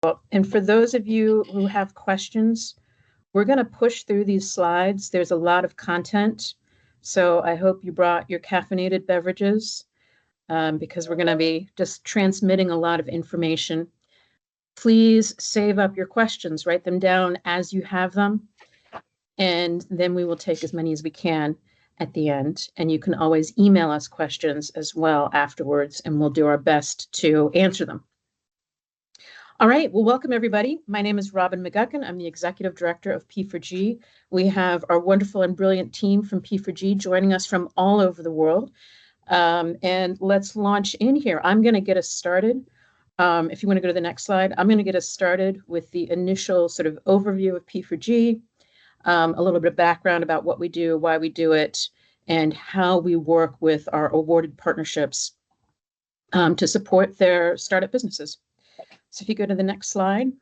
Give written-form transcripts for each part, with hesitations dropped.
And for those of you who have questions, we're going to push through these slides. There's a lot of content. So I hope you brought your caffeinated beverages because we're going to be just transmitting a lot of information. Please save up your questions, write them down as you have them, and then we will take as many as we can at the end. And you can always email us questions as well afterwards, and we'll do our best to answer them. All right, well, welcome everybody. My name is Robin McGuckin. I'm the Executive Director of P4G. We have our wonderful and brilliant team from P4G joining us from all over the world. And let's launch in here. I'm going to get us started. If you want to go to the next slide, I'm going to get us started with the initial sort of overview of P4G, a little bit of background about what we do, why we do it, and how we work with our awarded partnerships to support their startup businesses. So if you go to the next slide,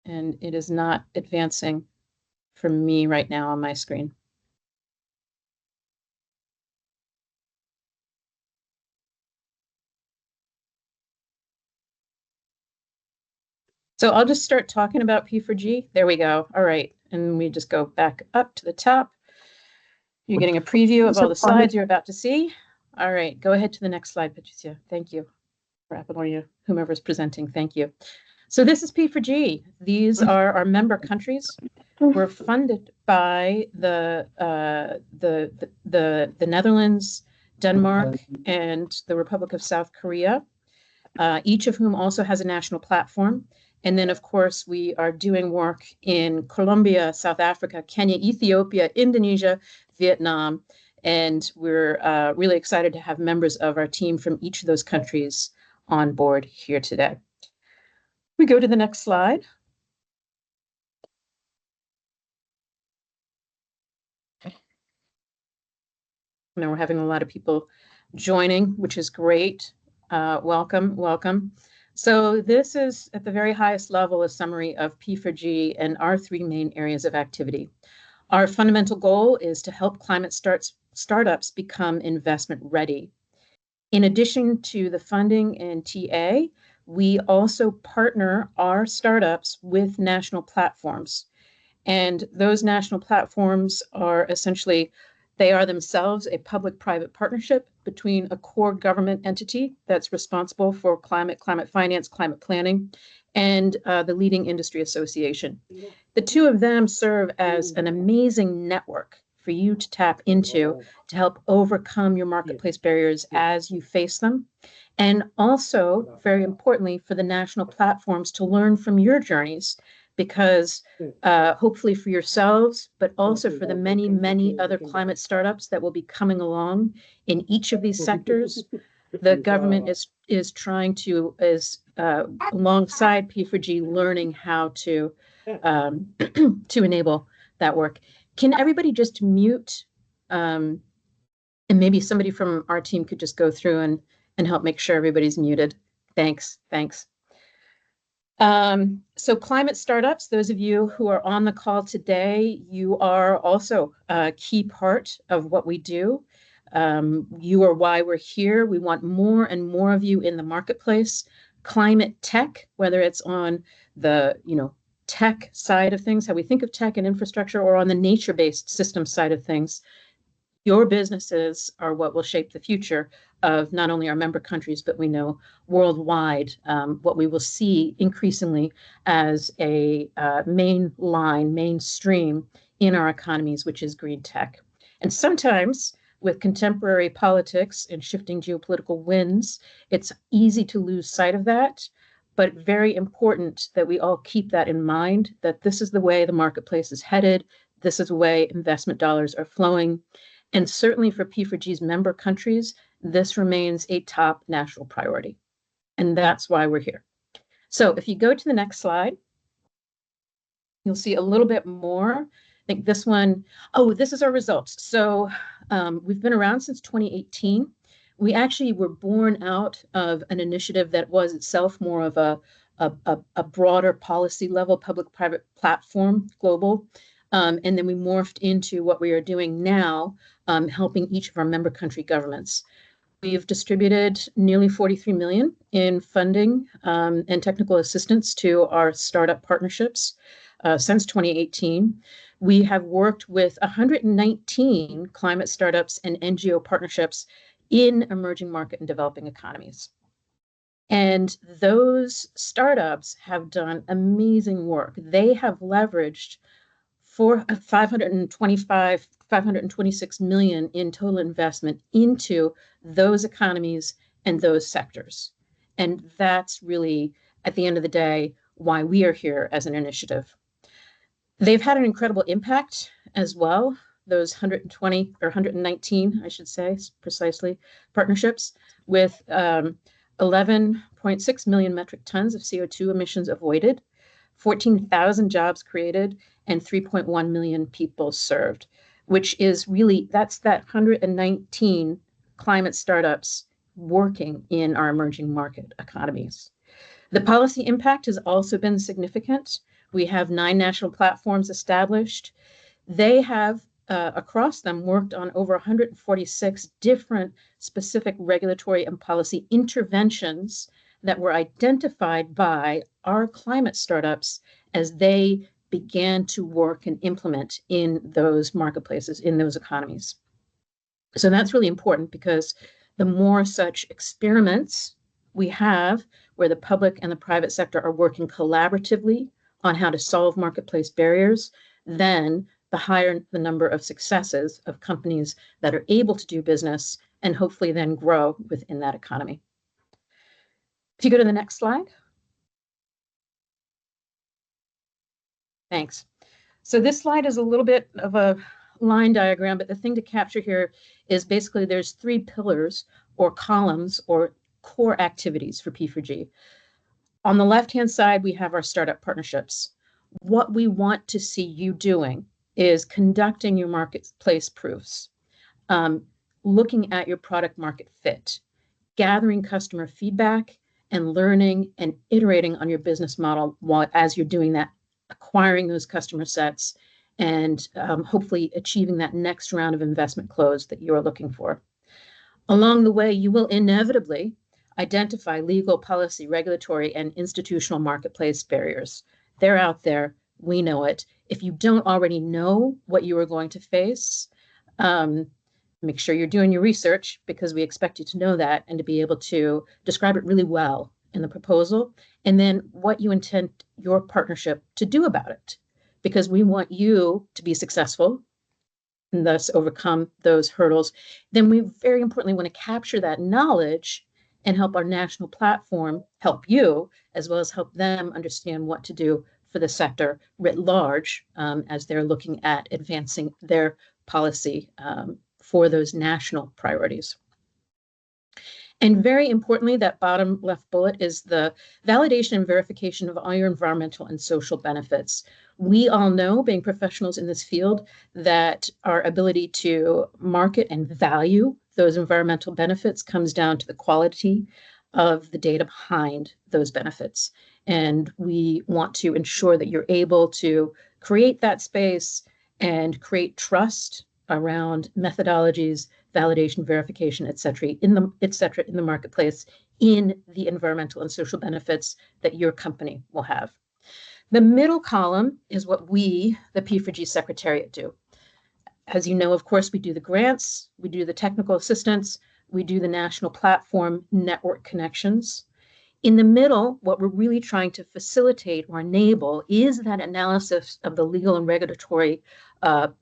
and it is not advancing for me right now on my screen. So I'll just start talking about P4G. There we go. All right. And we just go back up to the top. You're getting a preview of all the slides you're about to see. All right. Go ahead to the next slide, Patricia. Thank you. Rapid whomever's presenting. Thank you. So this is P4G. These are our member countries. We're funded by the Netherlands, Denmark, and the Republic of South Korea, each of whom also has a national platform. And then, of course, we are doing work in Colombia, South Africa, Kenya, Ethiopia, Indonesia, Vietnam, and we're really excited to have members of our team from each of those countries on board here today. We go to the next slide. Now we're having a lot of people joining, which is great. Welcome, welcome. So this is, at the very highest level, a summary of P4G and our three main areas of activity. Our fundamental goal is to help climate startups become investment ready. In addition to the funding and TA, we also partner our startups with national platforms. And those national platforms are essentially, they are themselves a public-private partnership between a core government entity that's responsible for climate finance, climate planning, and the leading industry association. The two of them serve as an amazing network for you to tap into to help overcome your marketplace barriers as you face them. And also, very importantly, for the national platforms to learn from your journeys, because hopefully for yourselves, but also for the many, many other climate startups that will be coming along in each of these sectors, the government is trying to, alongside P4G, learning how to to enable that work. Can everybody just mute? And maybe somebody from our team could just go through and help make sure everybody's muted. Thanks. So climate startups, those of you who are on the call today, you are also a key part of what we do. You are why we're here. We want more and more of you in the marketplace. Climate tech, whether it's on the tech side of things, how we think of tech and infrastructure, or on the nature-based system side of things, your businesses are what will shape the future of not only our member countries, but we know worldwide, what we will see increasingly as a mainstream in our economies, which is green tech. And sometimes with contemporary politics and shifting geopolitical winds, it's easy to lose sight of that, but very important that we all keep that in mind, that this is the way the marketplace is headed. This is the way investment dollars are flowing. And certainly for P4G's member countries, this remains a top national priority. And that's why we're here. So if you go to the next slide, you'll see a little bit more. I think this one, this is our results. So we've been around since 2018. We actually were born out of an initiative that was itself more of a broader policy level, public-private platform, global. And then we morphed into what we are doing now, helping each of our member country governments. We've distributed nearly 43 million in funding and technical assistance to our startup partnerships since 2018. We have worked with 119 climate startups and NGO partnerships in emerging market and developing economies. And those startups have done amazing work. They have leveraged 526 million in total investment into those economies and those sectors. And that's really, at the end of the day, why we are here as an initiative. They've had an incredible impact as well. Those 120 or 119, I should say, precisely, partnerships with 11.6 million metric tons of CO2 emissions avoided, 14,000 jobs created, and 3.1 million people served, which is really, that's that 119 climate startups working in our emerging market economies. The policy impact has also been significant. We have 9 national platforms established. They have, across them, worked on over 146 different specific regulatory and policy interventions that were identified by our climate startups as they began to work and implement in those marketplaces, in those economies. So that's really important, because the more such experiments we have where the public and the private sector are working collaboratively on how to solve marketplace barriers, then the higher the number of successes of companies that are able to do business and hopefully then grow within that economy. If you go to the next slide. Thanks. So this slide is a little bit of a line diagram, but the thing to capture here is basically there's 3 pillars or columns or core activities for P4G. On the left-hand side, we have our startup partnerships. What we want to see you doing is conducting your marketplace proofs, looking at your product market fit, gathering customer feedback, and learning and iterating on your business model as you're doing that, acquiring those customer sets, and hopefully achieving that next round of investment close that you're looking for. Along the way, you will inevitably identify legal, policy, regulatory, and institutional marketplace barriers. They're out there. We know it. If you don't already know what you are going to face, make sure you're doing your research, because we expect you to know that and to be able to describe it really well in the proposal, and then what you intend your partnership to do about it, because we want you to be successful and thus overcome those hurdles. Then we very importantly want to capture that knowledge and help our national platform help you, as well as help them understand what to do for the sector writ large, as they're looking at advancing their policy for those national priorities. And very importantly, that bottom left bullet is the validation and verification of all your environmental and social benefits. We all know, being professionals in this field, that our ability to market and value those environmental benefits comes down to the quality of the data behind those benefits. And we want to ensure that you're able to create that space and create trust around methodologies, validation, verification, et cetera, in the marketplace, in the environmental and social benefits that your company will have. The middle column is what we, the P4G Secretariat, do. As you know, of course, we do the grants, we do the technical assistance, we do the national platform network connections. In the middle, what we're really trying to facilitate or enable is that analysis of the legal and regulatory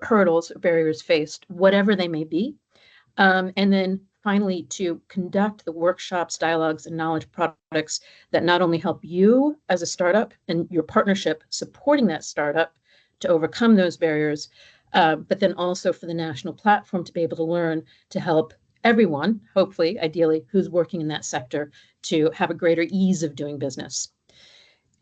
hurdles or barriers faced, whatever they may be. And then finally, to conduct the workshops, dialogues, and knowledge products that not only help you as a startup and your partnership supporting that startup to overcome those barriers, but then also for the national platform to be able to learn to help everyone, hopefully, ideally, who's working in that sector to have a greater ease of doing business.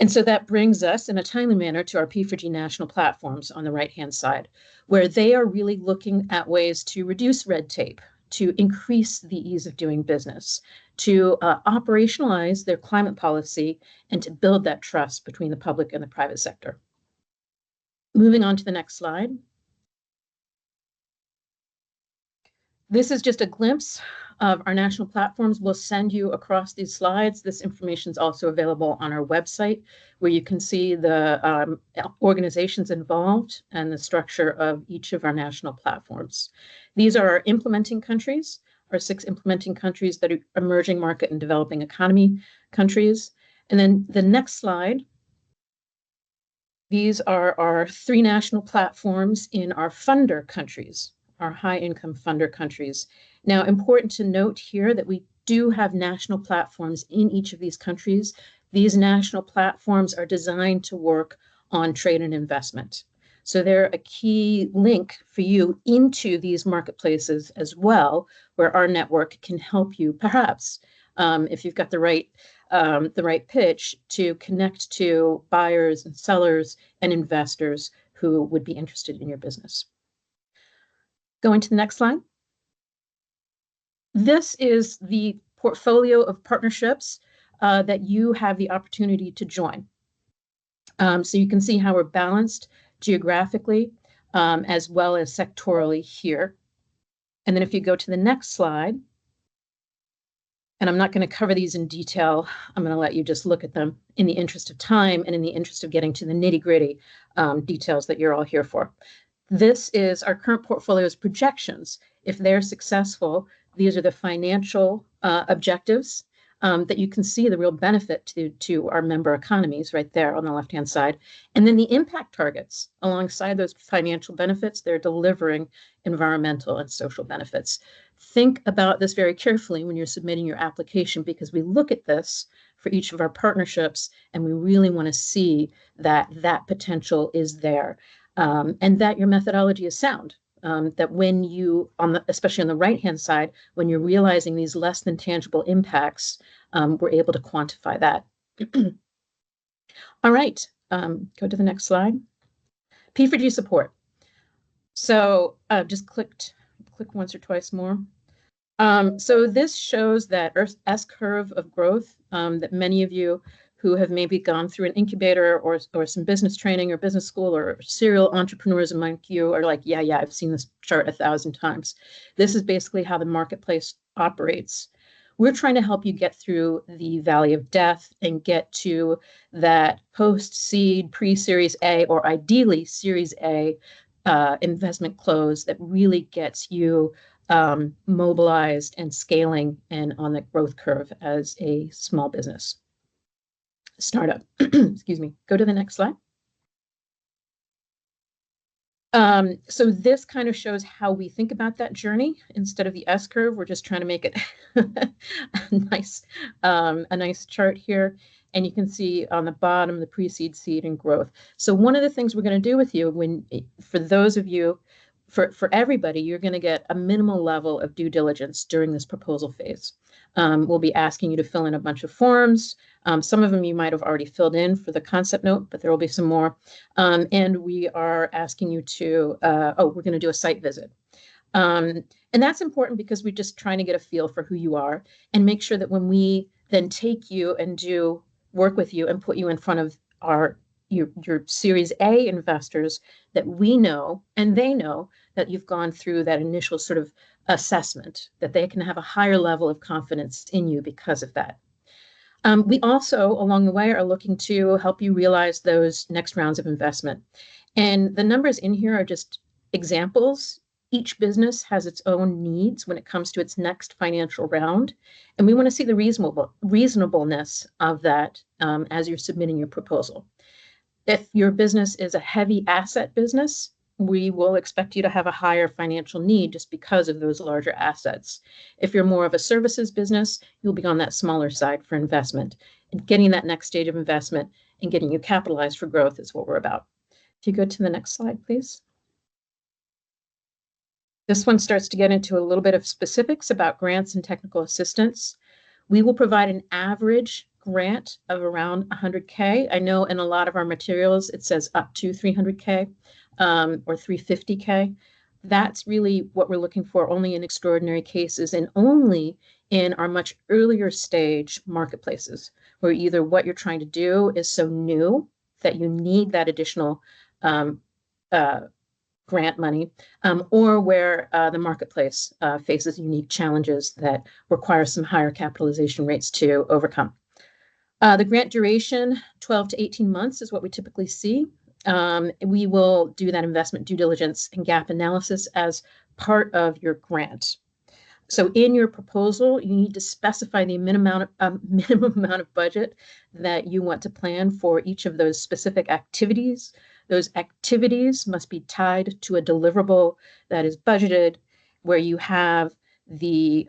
And so that brings us in a timely manner to our P4G national platforms on the right-hand side, where they are really looking at ways to reduce red tape, to increase the ease of doing business, to operationalize their climate policy, and to build that trust between the public and the private sector. Moving on to the next slide. This is just a glimpse of our national platforms. We'll send you across these slides. This information is also available on our website, where you can see the organizations involved and the structure of each of our national platforms. These are our implementing countries, our 6 implementing countries that are emerging market and developing economy countries. And then the next slide, these are our 3 national platforms in our funder countries, our high income funder countries. Now, important to note here that we do have national platforms in each of these countries. These national platforms are designed to work on trade and investment. So they're a key link for you into these marketplaces as well, where our network can help you, perhaps, if you've got the right pitch, to connect to buyers and sellers and investors who would be interested in your business. Going to the next slide. This is the portfolio of partnerships that you have the opportunity to join. So you can see how we're balanced geographically as well as sectorally here. And then if you go to the next slide, and I'm not going to cover these in detail. I'm going to let you just look at them in the interest of time and in the interest of getting to the nitty-gritty details that you're all here for. This is our current portfolio's projections. If they're successful, these are the financial objectives that you can see the real benefit to our member economies right there on the left-hand side. And then the impact targets alongside those financial benefits, they're delivering environmental and social benefits. Think about this very carefully when you're submitting your application, because we look at this for each of our partnerships and we really want to see that that potential is there and that your methodology is sound. That when you, especially on the right-hand side, when you're realizing these less than tangible impacts, we're able to quantify that. All right, go to the next slide. P4G support. So just click once or twice more. So this shows that S-curve of growth that many of you who have maybe gone through an incubator or some business training or business school or serial entrepreneurs among you are like, yeah, I've seen this chart 1,000 times. This is basically how the marketplace operates. We're trying to help you get through the valley of death and get to that post-seed, pre-Series A, or ideally Series A investment close that really gets you mobilized and scaling and on the growth curve as a small business startup. Excuse me. Go to the next slide. So this kind of shows how we think about that journey. Instead of the S-curve, we're just trying to make it a nice chart here. And you can see on the bottom the pre-seed, seed, and growth. So one of the things we're going to do with you, for those of you, for everybody, you're going to get a minimal level of due diligence during this proposal phase. We'll be asking you to fill in a bunch of forms. Some of them you might have already filled in for the concept note, but there will be some more. And we are asking you to, we're going to do a site visit. And that's important because we're just trying to get a feel for who you are and make sure that when we then take you and do work with you and put you in front of your Series A investors, that we know and they know that you've gone through that initial sort of assessment, that they can have a higher level of confidence in you because of that. We also, along the way, are looking to help you realize those next rounds of investment. And the numbers in here are just examples. Each business has its own needs when it comes to its next financial round. And we want to see the reasonableness of that as you're submitting your proposal. If your business is a heavy asset business, we will expect you to have a higher financial need just because of those larger assets. If you're more of a services business, you'll be on that smaller side for investment. And getting that next stage of investment and getting you capitalized for growth is what we're about. If you go to the next slide, please. This one starts to get into a little bit of specifics about grants and technical assistance. We will provide an average grant of around 100K. I know in a lot of our materials, it says up to 300K or 350K. That's really what we're looking for only in extraordinary cases and only in our much earlier stage marketplaces, where either what you're trying to do is so new that you need that additional grant money, or where the marketplace faces unique challenges that require some higher capitalization rates to overcome. The grant duration, 12 to 18 months, is what we typically see. We will do that investment due diligence and gap analysis as part of your grant. So in your proposal, you need to specify the minimum amount of budget that you want to plan for each of those specific activities. Those activities must be tied to a deliverable that is budgeted, where you have the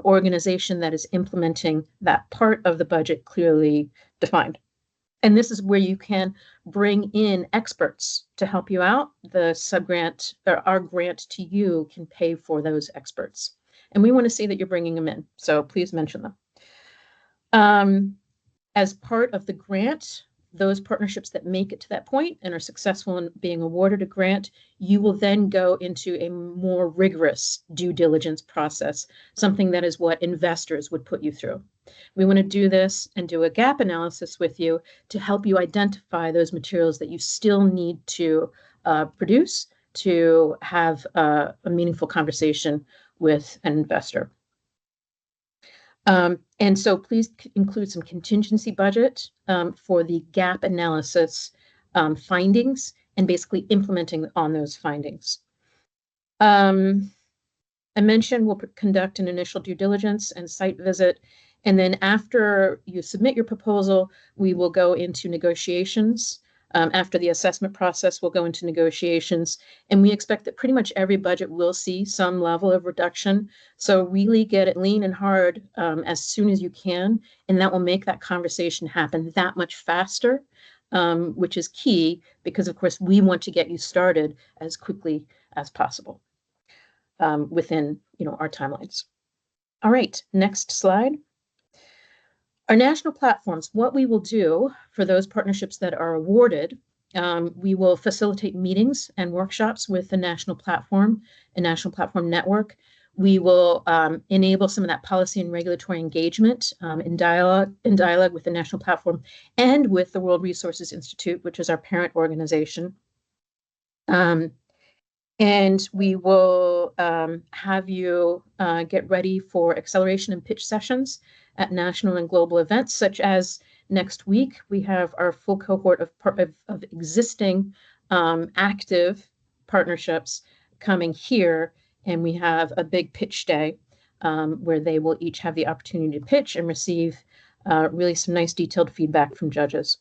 organization that is implementing that part of the budget clearly defined. And this is where you can bring in experts to help you out. The subgrant, or our grant to you, can pay for those experts. And we want to see that you're bringing them in, so please mention them. As part of the grant, those partnerships that make it to that point and are successful in being awarded a grant, you will then go into a more rigorous due diligence process, something that is what investors would put you through. We want to do this and do a gap analysis with you to help you identify those materials that you still need to produce to have a meaningful conversation with an investor. And so please include some contingency budget for the gap analysis findings and basically implementing on those findings. I mentioned we'll conduct an initial due diligence and site visit. And then after you submit your proposal, we will go into negotiations. After the assessment process, we'll go into negotiations, and we expect that pretty much every budget will see some level of reduction. So really get it lean and hard as soon as you can, and that will make that conversation happen that much faster, which is key because, of course, we want to get you started as quickly as possible within, our timelines. All right, next slide. Our national platforms, what we will do for those partnerships that are awarded, we will facilitate meetings and workshops with the national platform and national platform network. We will enable some of that policy and regulatory engagement in dialogue with the national platform and with the World Resources Institute, which is our parent organization. And we will have you get ready for acceleration and pitch sessions at national and global events, such as next week. We have our full cohort of existing active partnerships coming here, and we have a big pitch day where they will each have the opportunity to pitch and receive really some nice detailed feedback from judges.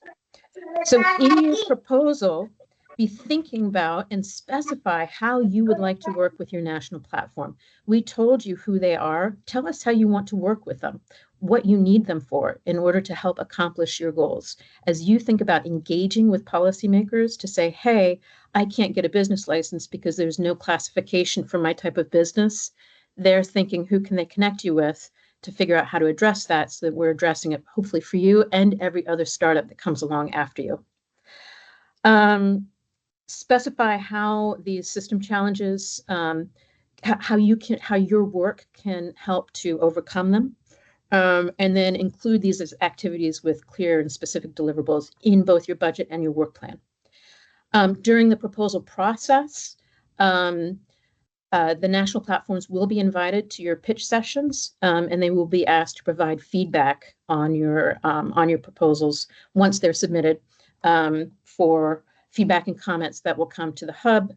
So in your proposal, be thinking about and specify how you would like to work with your national platform. We told you who they are. Tell us how you want to work with them, what you need them for in order to help accomplish your goals. As you think about engaging with policymakers to say, hey, I can't get a business license because there's no classification for my type of business, they're thinking, who can they connect you with to figure out how to address that so that we're addressing it hopefully for you and every other startup that comes along after you. Specify how these system challenges, how your work can help to overcome them, and then include these as activities with clear and specific deliverables in both your budget and your work plan. During the proposal process, the national platforms will be invited to your pitch sessions, and they will be asked to provide feedback on your proposals once they're submitted for feedback and comments that will come to the hub,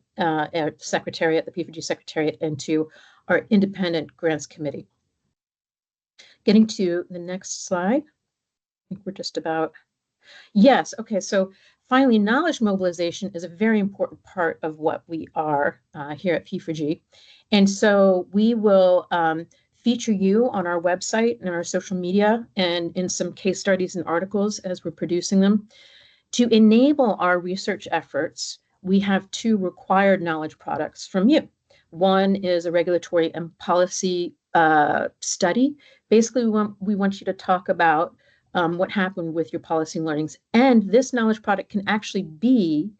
secretariat, the P4G secretariat, and to our independent grants committee. Getting to the next slide. I think we're just about, yes, okay, so finally, knowledge mobilization is a very important part of what we are here at P4G. And so we will feature you on our website and our social media and in some case studies and articles as we're producing them. To enable our research efforts, we have two required knowledge products from you. One is a regulatory and policy study. Basically, we want you to talk about what happened with your policy learnings. And this knowledge product can actually be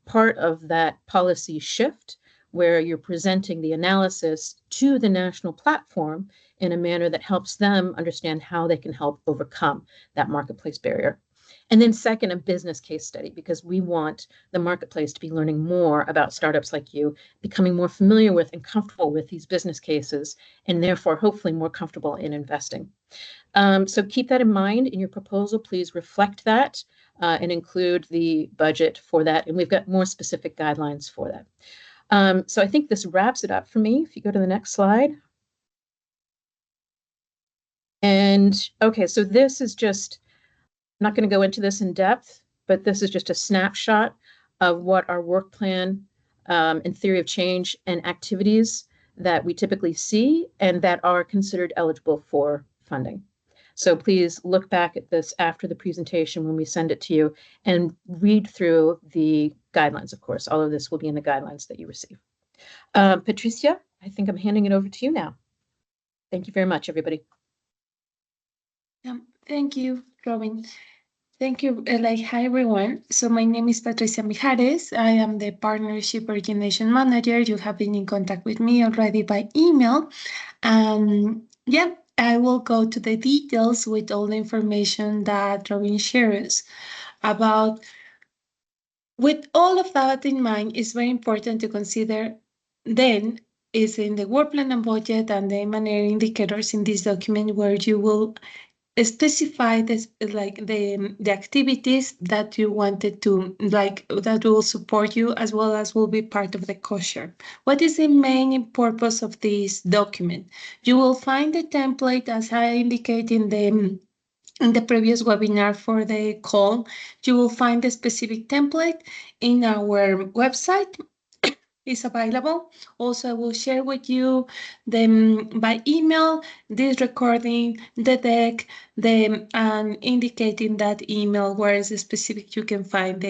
part of that policy shift where you're presenting the analysis to the national platform in a manner that helps them understand how they can help overcome that marketplace barrier. And then second, a business case study, because we want the marketplace to be learning more about startups like you, becoming more familiar with and comfortable with these business cases, and therefore hopefully more comfortable in investing. So keep that in mind in your proposal. Please reflect that and include the budget for that. And we've got more specific guidelines for that. So I think this wraps it up for me. If you go to the next slide. And okay, so this is just, I'm not going to go into this in depth, but this is just a snapshot of what our work plan and theory of change and activities that we typically see and that are considered eligible for funding. So please look back at this after the presentation when we send it to you and read through the guidelines. Of course, all of this will be in the guidelines that you receive. Patricia, I think I'm handing it over to you now. Thank you very much, everybody. Thank you, Robin. Thank you. Hi, everyone. So my name is Patricia Mijares. I am the Partnership Origination Manager. You have been in contact with me already by email. Yeah, I will go to the details with all the information that Robin shares about. With all of that in mind, it's very important to consider then is in the work plan and budget and the M&A indicators in this document where you will specify this, like the activities that you wanted to, like, that will support you as well as will be part of the cost share. What is the main purpose of this document? You will find the template as I indicate in the previous webinar for the call. You will find the specific template in our website. Is available. Also, I will share with you by email this recording, the deck, and indicating that email where is specific you can find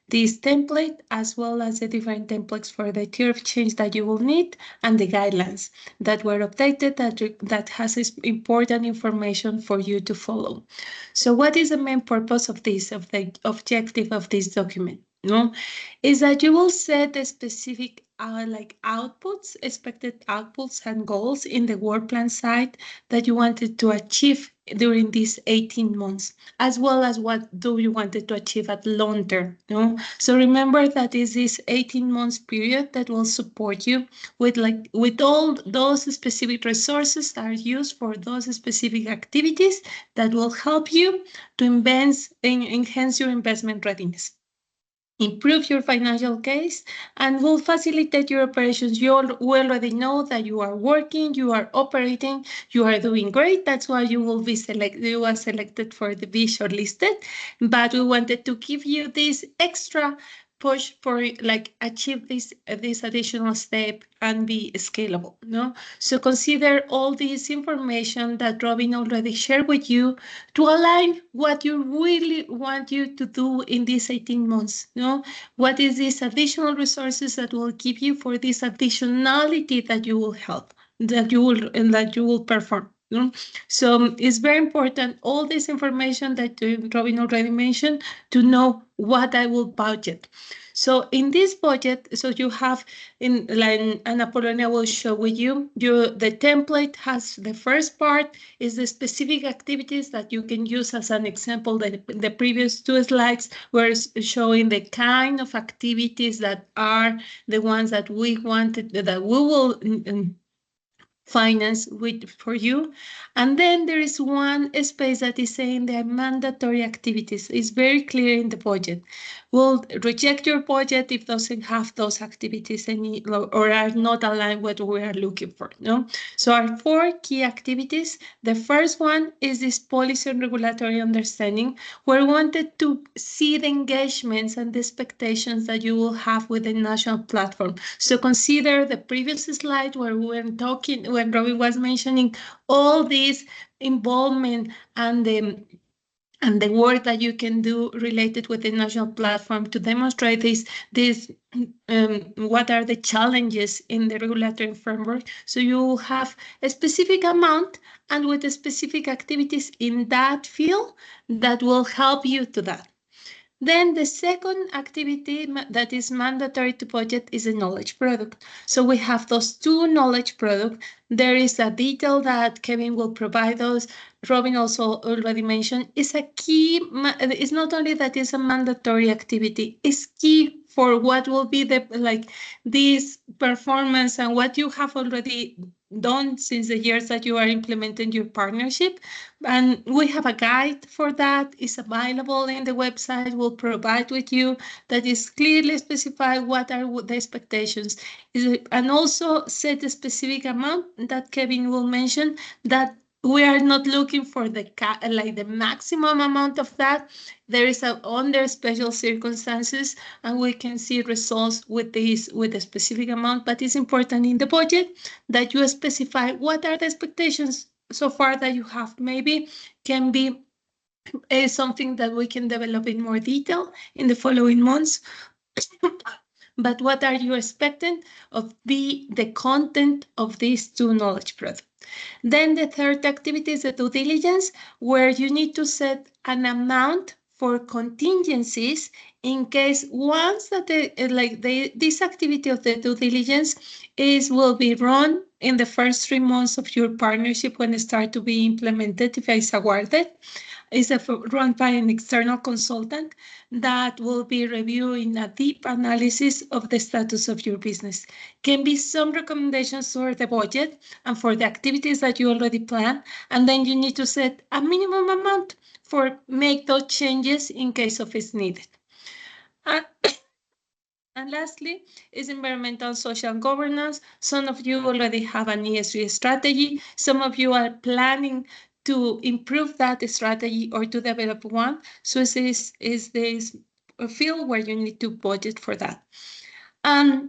this template as well as the different templates for the tier of change that you will need and the guidelines that were updated that has important information for you to follow. So what is the main purpose of this, of the objective of this document? No, is that you will set the specific outputs, expected outputs and goals in the work plan side that you wanted to achieve during these 18 months, as well as what do you wanted to achieve at long term. No? So remember that is this 18 months period that will support you with all those specific resources that are used for those specific activities that will help you to enhance your investment readiness, improve your financial case, and will facilitate your operations. You already know that you are working, you are operating, you are doing great. That's why you will be selected. You are selected for the be shortlisted. But we wanted to give you this extra push for achieve this additional step and be scalable. No, so consider all this information that Robin already shared with you to align what you really want you to do in these 18 months. No, what is these additional resources that will give you for this additionality that you will help, that you will perform. No? So it's very important, all this information that Robin already mentioned, to know what I will budget. So in this budget, so you have in line, and Apollonia will show with you, the template has the first part is the specific activities that you can use as an example. The previous two slides were showing the kind of activities that are the ones that we wanted, that we will finance for you. And then there is one space that is saying the mandatory activities. It's very clear in the budget. We'll reject your budget if it doesn't have those activities or are not aligned with what we are looking for. No? So our 4 key activities. The first one is this policy and regulatory understanding, where we wanted to see the engagements and the expectations that you will have with the national platform. So consider the previous slide where we were talking, when Robin was mentioning all this involvement and the work that you can do related with the national platform to demonstrate what are the challenges in the regulatory framework. So you have a specific amount and with the specific activities in that field that will help you to that. Then the second activity that is mandatory to budget is a knowledge product. So we have those two knowledge products. There is a detail that Kevin will provide us. Robin also already mentioned is a key. It's not only that it's a mandatory activity, it's key for what will be the this performance and what you have already done since the years that you are implementing your partnership. And we have a guide for that. It's available in the website. We'll provide with you that is clearly specify what are the expectations. And also set a specific amount that Kevin will mention, that we are not looking for the maximum amount of that. There is under special circumstances, and we can see results with a specific amount. But it's important in the budget that you specify what are the expectations so far that you have. Maybe can be something that we can develop in more detail in the following months. But what are you expecting of the content of these two knowledge products? Then the third activity is the due diligence, where you need to set an amount for contingencies in case once that this activity of the due diligence will be run in the first 3 months of your partnership when it starts to be implemented, if it's awarded. Is run by an external consultant that will be reviewing a deep analysis of the status of your business. Can be some recommendations for the budget and for the activities that you already plan, and then you need to set a minimum amount for make those changes in case of it's needed. And lastly is environmental social governance. Some of you already have an ESG strategy. Some of you are planning to improve that strategy or to develop one. So this is a field where you need to budget for that. And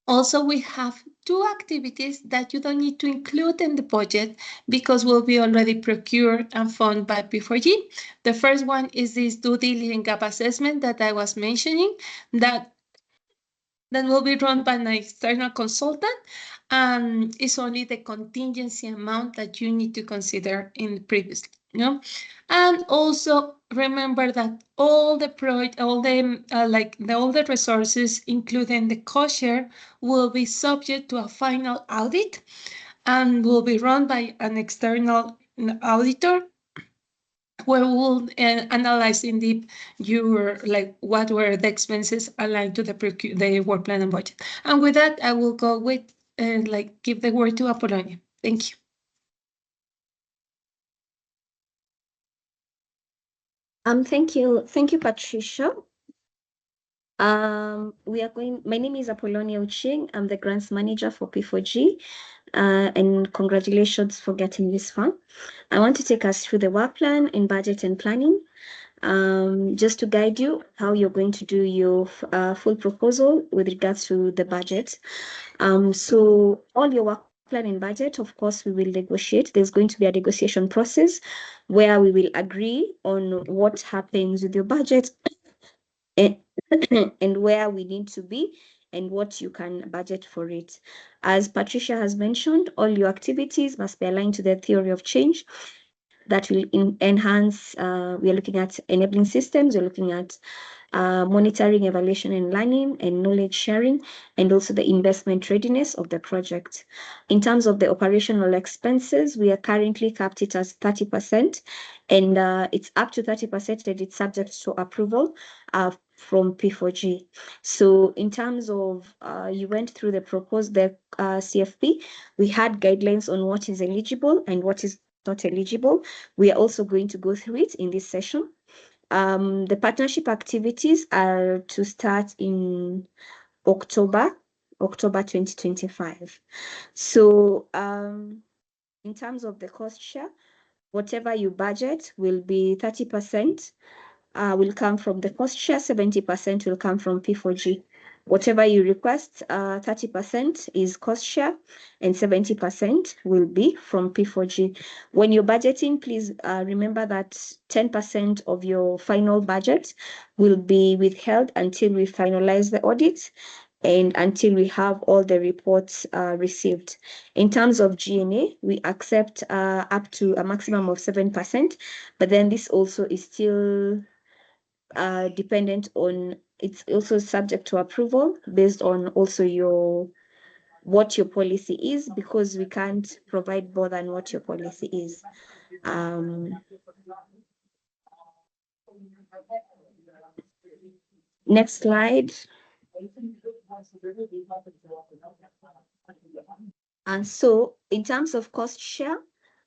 also we have two activities that you don't need to include in the budget because will be already procured and funded by P4G. The first one is this due diligence gap assessment that I was mentioning, that will be run by an external consultant, and it's only the contingency amount that you need to consider in previously. And also remember that all the resources, including the cost share, will be subject to a final audit and will be run by an external auditor, where we'll analyze in deep what were the expenses aligned to the work plan and budget. And with that, I will go with give the word to Apollonia. Thank you. Thank you, Patricia. My name is Apollonia Uching. I'm the grants manager for P4G, and congratulations for getting this far. I want to take us through the work plan in budget and planning, just to guide you how you're going to do your full proposal with regards to the budget. So all your work plan and budget, of course, we will negotiate. There's going to be a negotiation process where we will agree on what happens with your budget and, and where we need to be and what you can budget for it. As Patricia has mentioned, all your activities must be aligned to the theory of change that will enhance. We are looking at enabling systems, we're looking at monitoring, evaluation, and learning, and knowledge sharing, and also the investment readiness of the project. In terms of the operational expenses, we are currently capped it as 30%, and it's up to 30%, and it's subject to approval from P4G. So in terms of, you went through the CFP, we had guidelines on what is eligible and what is not eligible. We are also going to go through it in this session. The partnership activities are to start in October 2025. So in terms of the cost share, whatever you budget will be 30% will come from the cost share, 70% will come from P4G. Whatever you request, 30% is cost share and 70% will be from P4G. When you're budgeting, please remember that 10% of your final budget will be withheld until we finalize the audit and until we have all the reports received. In terms of G&A, we accept up to a maximum of 7%, but then this also is still dependent on, it's also subject to approval based on also what your policy is, because we can't provide more than what your policy is. Next slide. And so in terms of cost share,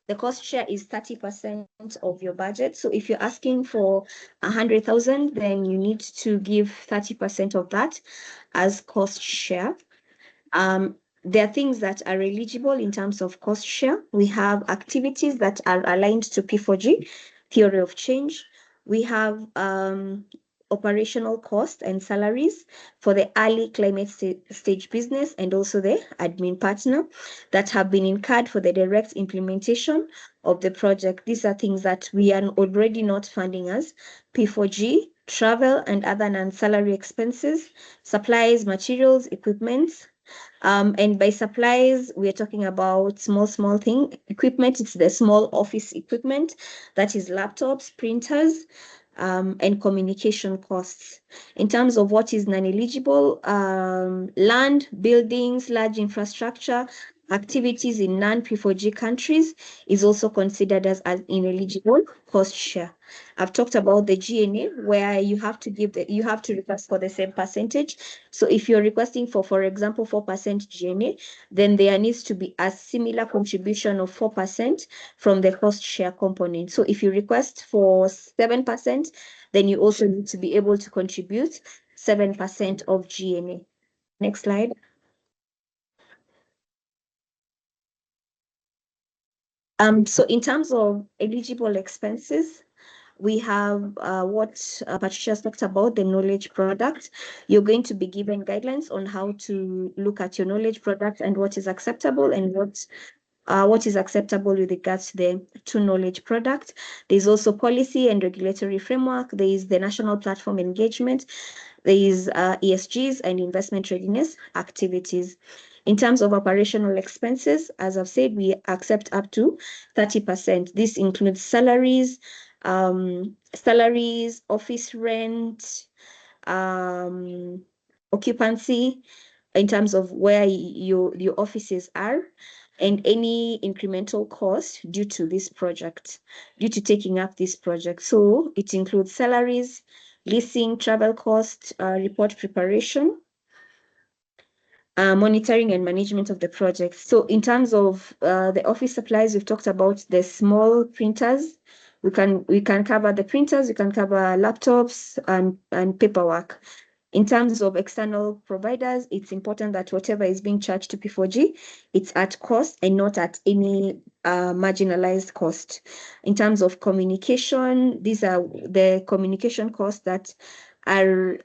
the cost share is 30% of your budget. So if you're asking for 100,000, then you need to give 30% of that as cost share. There are things that are eligible in terms of cost share. We have activities that are aligned to P4G, theory of change. We have operational costs and salaries for the early climate stage business and also the admin partner that have been incurred for the direct implementation of the project. These are things that we are already not funding as P4G, travel and other non-salary expenses, supplies, materials, equipment. And by supplies, we are talking about small thing. Equipment, it's the small office equipment, that is laptops, printers, and communication costs. In terms of what is non-eligible, land, buildings, large infrastructure, activities in non-P4G countries is also considered as ineligible cost share. I've talked about the GNA, where you have to request for the same percentage. So if you're requesting for example, 4% GNA, then there needs to be a similar contribution of 4% from the cost share component. So if you request for 7%, then you also need to be able to contribute 7% of GNA. Next slide. So in terms of eligible expenses, we have what Patricia talked about, the knowledge product. You're going to be given guidelines on how to look at your knowledge product and what is acceptable and what is acceptable with regards to the knowledge product. There's also policy and regulatory framework. There is the national platform engagement. There is ESGs and investment readiness activities. In terms of operational expenses, as I've said, we accept up to 30%. This includes salaries, office rent, occupancy, in terms of where your offices are, and any incremental cost due to this project, due to taking up this project. So it includes salaries, leasing, travel costs, report preparation, monitoring and management of the project. So in terms of the office supplies, we've talked about the small printers. We can cover the printers, we can cover laptops and paperwork. In terms of external providers, it's important that whatever is being charged to P4G, it's at cost and not at any marginalized cost. In terms of communication, these are the communication costs that are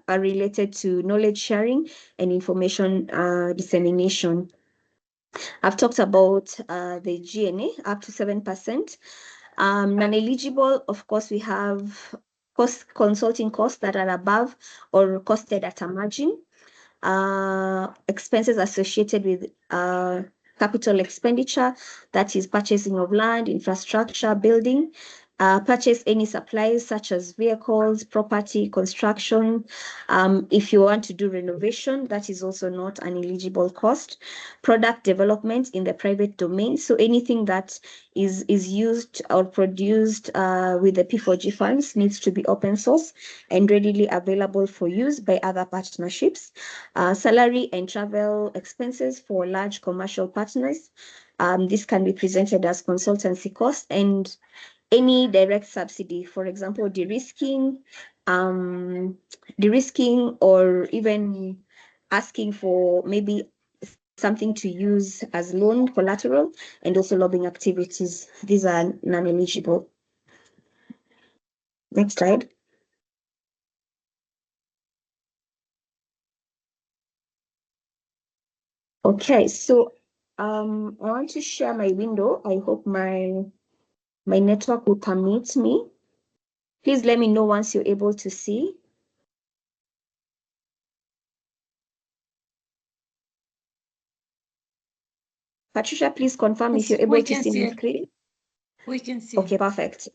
related to knowledge sharing and information dissemination. I've talked about the GNA up to 7%. Non-eligible, of course, we have consulting costs that are above or costed at a margin. Expenses associated with capital expenditure, that is purchasing of land, infrastructure, building. Purchase any supplies such as vehicles, property, construction. If you want to do renovation, that is also not an eligible cost. Product development in the private domain. So anything that is used or produced with the P4G funds needs to be open source and readily available for use by other partnerships. Salary and travel expenses for large commercial partners. This can be presented as consultancy cost, and any direct subsidy, for example, de-risking, or even asking for maybe something to use as loan collateral, and also lobbying activities. These are non-eligible. Next slide. Okay, so I want to share my window. I hope my network will permit me. Please let me know once you're able to see. Patricia, please confirm if you're able to see my screen. We can see. Okay, perfect.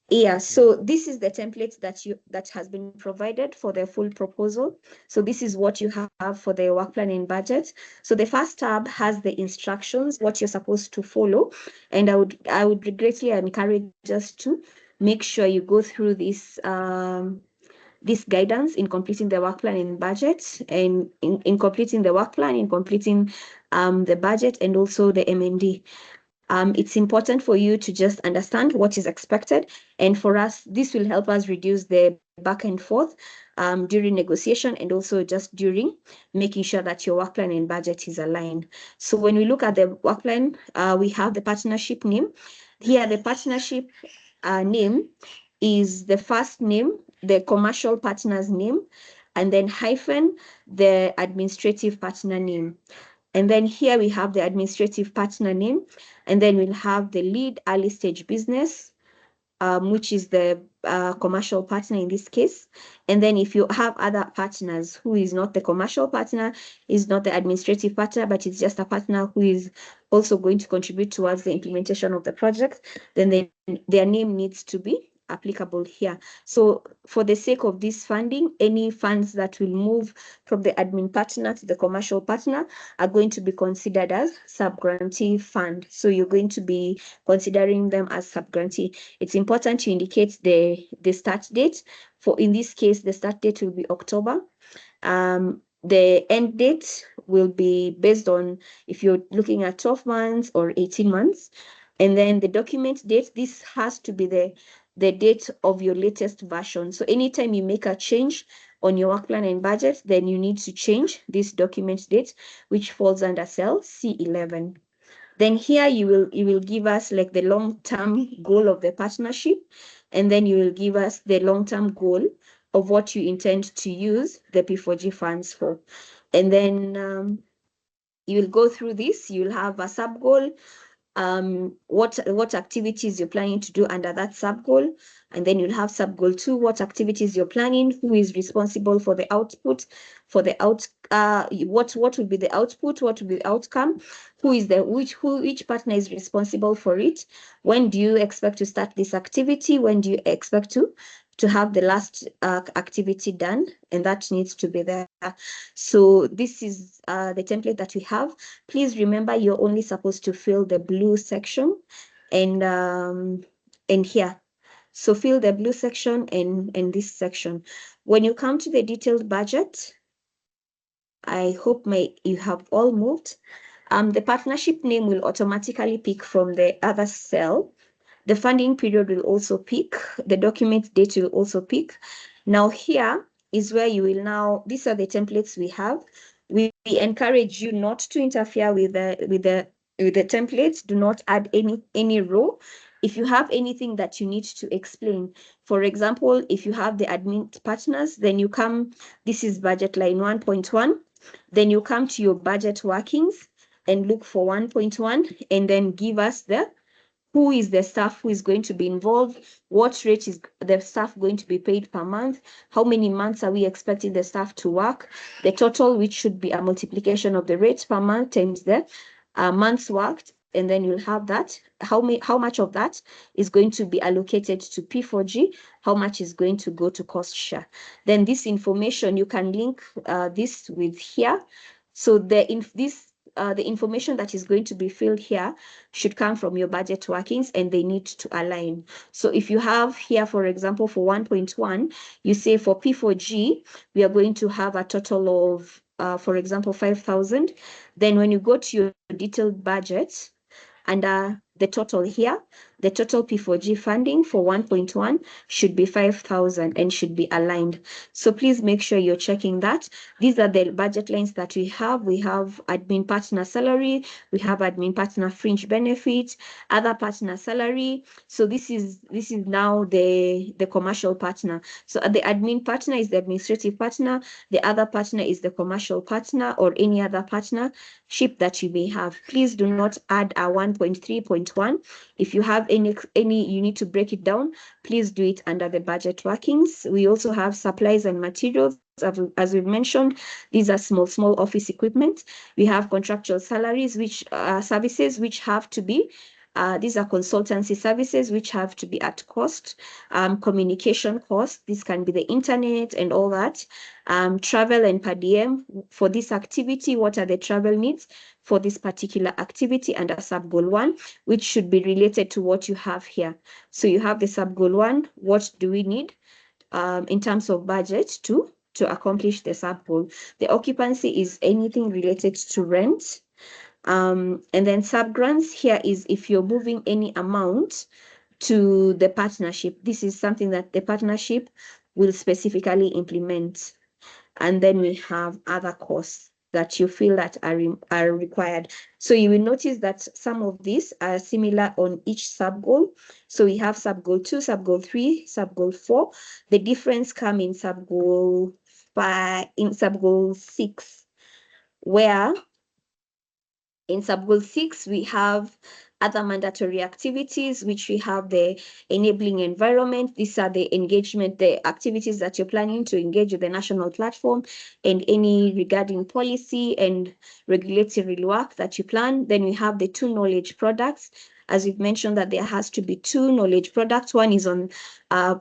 Yeah, so this is the template that has been provided for the full proposal. So this is what you have for the work plan and budget. So the first tab has the instructions, what you're supposed to follow. And I would greatly encourage us to make sure you go through this guidance in completing the work plan and budget, and in completing the work plan, in completing the budget, and also the MND. It's important for you to just understand what is expected. And for us, this will help us reduce the back and forth during negotiation, and also just during making sure that your work plan and budget is aligned. So when we look at the work plan, we have the partnership name. Here, the partnership name is the first name, the commercial partner's name, and then hyphen the administrative partner name. And then here we have the administrative partner name, and then we'll have the lead early stage business, which is the commercial partner in this case. And then if you have other partners who is not the commercial partner, is not the administrative partner, but it's just a partner who is also going to contribute towards the implementation of the project, then their name needs to be applicable here. So for the sake of this funding, any funds that will move from the admin partner to the commercial partner are going to be considered as sub-grantee fund. So you're going to be considering them as sub-grantee. It's important to indicate the start date. For in this case, the start date will be October. The end date will be based on if you're looking at 12 months or 18 months. And then the document date, this has to be the date of your latest version. So anytime you make a change on your work plan and budget, then you need to change this document date, which falls under cell C11. Then here you will give us like the long-term goal of the partnership, and then you will give us the long-term goal of what you intend to use the P4G funds for. And then you will go through this, you'll have a sub-goal, what activities you're planning to do under that sub-goal. And then you'll have sub-goal 2, what activities you're planning, who is responsible for the output, for the what will be the output, what will be the outcome, which partner is responsible for it, when do you expect to start this activity, when do you expect to have the last activity done, and that needs to be there. So this is the template that we have. Please remember you're only supposed to fill the blue section and here. So fill the blue section and this section. When you come to the detailed budget, I hope you have all moved. The partnership name will automatically pick from the other cell. The funding period will also pick. The document date will also pick. Now here is where you will now, these are the templates we have. We encourage you not to interfere with the templates. Do not add any row. If you have anything that you need to explain, for example, if you have the admin partners, then you come, this is budget line 1.1, then you come to your budget workings and look for 1.1 and then give us who is the staff who is going to be involved, what rate is the staff going to be paid per month, how many months are we expecting the staff to work, the total, which should be a multiplication of the rate per month times the months worked, and then you'll have that, how much of that is going to be allocated to P4G, how much is going to go to cost share. Then this information, you can link this with here. So the information that is going to be filled here should come from your budget workings, and they need to align. So if you have here, for example, for 1.1, you say for P4G, we are going to have a total of, for example, 5,000. Then when you go to your detailed budget, and the total here, the total P4G funding for 1.1 should be 5,000 and should be aligned. So please make sure you're checking that. These are the budget lines that we have. We have admin partner salary, we have admin partner fringe benefit, other partner salary. So this is now the commercial partner. So the admin partner is the administrative partner, the other partner is the commercial partner or any other partnership that you may have. Please do not add a 1.3.1. If you have any, you need to break it down, please do it under the budget workings. We also have supplies and materials. As we've mentioned, these are small office equipment. We have contractual salaries, which services which have to be These are consultancy services which have to be at cost. Communication costs, this can be the internet and all that. Travel and per diem for this activity. What are the travel needs for this particular activity under sub-goal 1, which should be related to what you have here. So you have the sub-goal 1, what do we need in terms of budget to accomplish the sub-goal. The occupancy is anything related to rent. And then sub-grants here is if you're moving any amount to the partnership. This is something that the partnership will specifically implement. And then we have other costs that you feel that are required. So you will notice that some of these are similar on each sub-goal. So we have sub-goal 2, sub-goal 3, sub-goal 4. The difference come in sub-goal 5, in sub-goal 6, where in sub-goal 6, we have other mandatory activities, which we have the enabling environment. These are the engagement, the activities that you're planning to engage with the national platform and any regarding policy and regulatory work that you plan. Then we have the 2 knowledge products. As we've mentioned that there has to be 2 knowledge products. One is on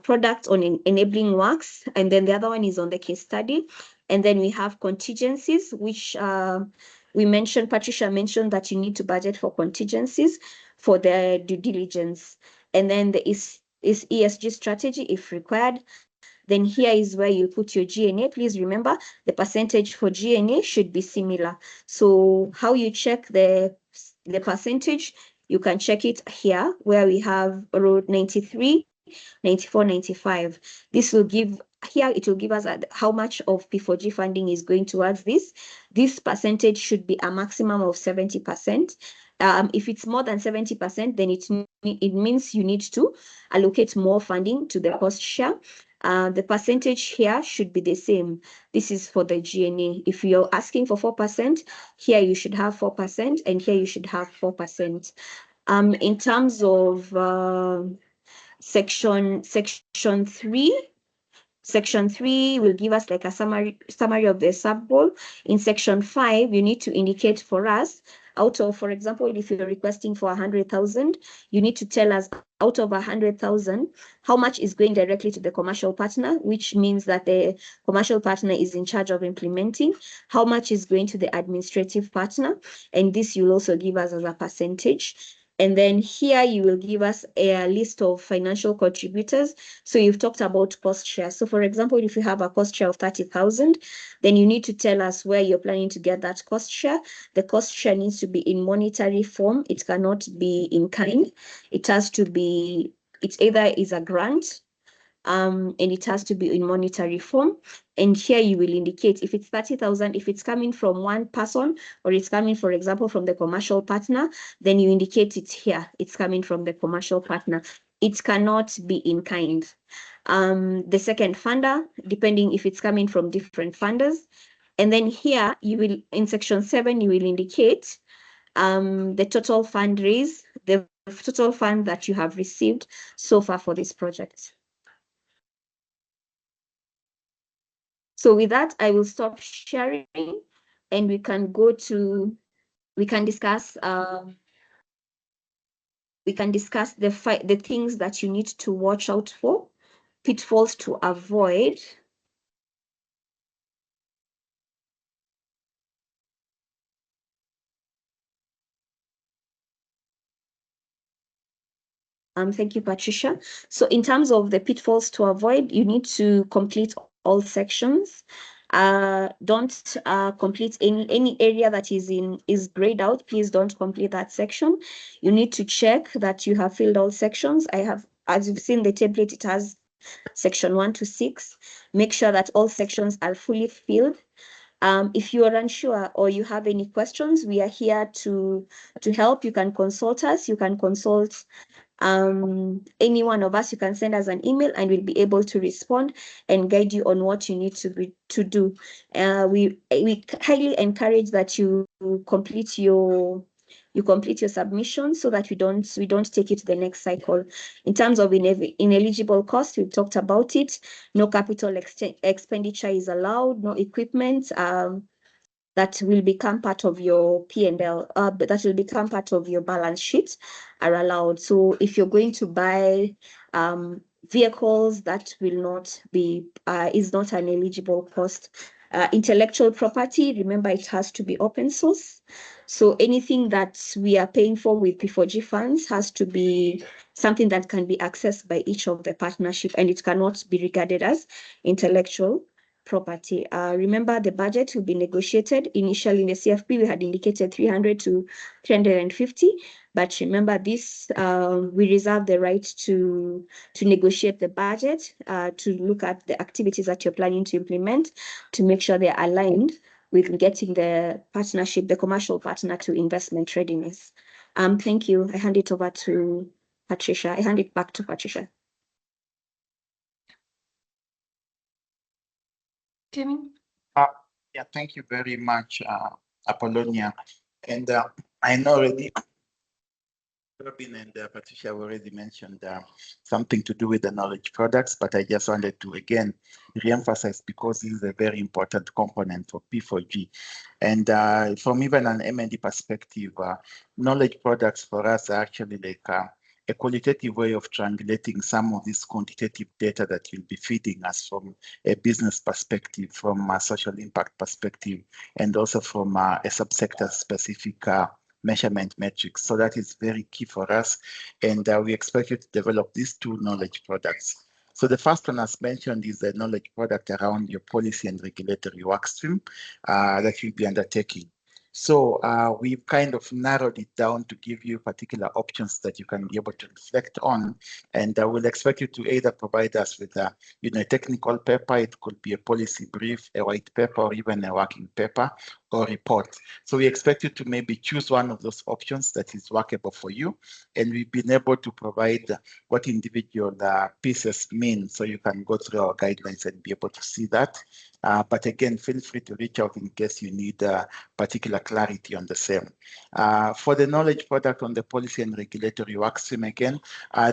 product on enabling works, and then the other one is on the case study. And then we have contingencies, which Patricia mentioned that you need to budget for contingencies for the due diligence. And then there is ESG strategy if required. Then here is where you put your G&A. Please remember the percentage for G&A should be similar. So how you check the percentage, you can check it here where we have road 93, 94, 95. This will give, here it will give us how much of P4G funding is going towards this. This percentage should be a maximum of 70%. If it's more than 70%, then it means you need to allocate more funding to the cost share. The percentage here should be the same. This is for the G&A. If you're asking for 4%, here you should have 4%, and here you should have 4%. In terms of section 3, Section 3 will give us like a summary of the sub-goal. In Section 5, you need to indicate for us out of, for example, if you're requesting for 100,000, you need to tell us out of 100,000, how much is going directly to the commercial partner, which means that the commercial partner is in charge of implementing, how much is going to the administrative partner, and this you'll also give us as a percentage. And then here you will give us a list of financial contributors. So you've talked about cost share. So for example, if you have a cost share of 30,000, then you need to tell us where you're planning to get that cost share. The cost share needs to be in monetary form. It cannot be in kind. It has to be, it either is a grant, and it has to be in monetary form. And here you will indicate if it's 30,000, if it's coming from one person or it's coming, for example, from the commercial partner, then you indicate it here. It's coming from the commercial partner. It cannot be in kind. The second funder, depending if it's coming from different funders. And then here you will, in section 7, you will indicate the total fundraise, the total fund that you have received so far for this project. So with that, I will stop sharing and we can discuss the things that you need to watch out for, pitfalls to avoid. Thank you, Patricia. So in terms of the pitfalls to avoid, you need to complete all sections. Don't complete any area that is grayed out. Please don't complete that section. You need to check that you have filled all sections. As you've seen the template, it has section 1 to 6. Make sure that all sections are fully filled. If you are unsure or you have any questions, we are here to help. You can consult us. You can consult any one of us. You can send us an email and we'll be able to respond and guide you on what you need to do. We highly encourage that you complete your submission so that we don't take it to the next cycle. In terms of ineligible costs, we've talked about it. No capital expenditure is allowed, no equipment. that will become part of your P&L, that will become part of your balance sheet are allowed. So if you're going to buy vehicles, that will not be, is not an eligible cost. Intellectual property, remember it has to be open source. So anything that we are paying for with P4G funds has to be something that can be accessed by each of the partnership, and it cannot be regarded as intellectual property. Remember, the budget will be negotiated. Initially in the CFP, we had indicated 300 to 350, but remember this, we reserve the right to negotiate the budget, to look at the activities that you're planning to implement, to make sure they're aligned with getting the partnership, the commercial partner to investment readiness. Thank you. I hand it over to Patricia. I hand it back to Patricia. Kevin? Yeah, thank you very much, Apollonia. And I know already Robin and Patricia have already mentioned something to do with the knowledge products, but I just wanted to again reemphasize because this is a very important component for P4G. And from even an M&D perspective, knowledge products for us are actually like a qualitative way of triangulating some of this quantitative data that will be feeding us from a business perspective, from a social impact perspective, and also from a subsector specific measurement metrics. So that is very key for us. And we expect you to develop these two knowledge products. So the first one, as mentioned, is the knowledge product around your policy and regulatory work stream that you'll be undertaking. So we've kind of narrowed it down to give you particular options that you can be able to reflect on. And we'll expect you to either provide us with a technical paper. It could be a policy brief, a white paper, or even a working paper or report. So we expect you to maybe choose one of those options that is workable for you. And we've been able to provide what individual pieces mean, so you can go through our guidelines and be able to see that. But again, feel free to reach out in case you need particular clarity on the same. For the knowledge product on the policy and regulatory work stream, again,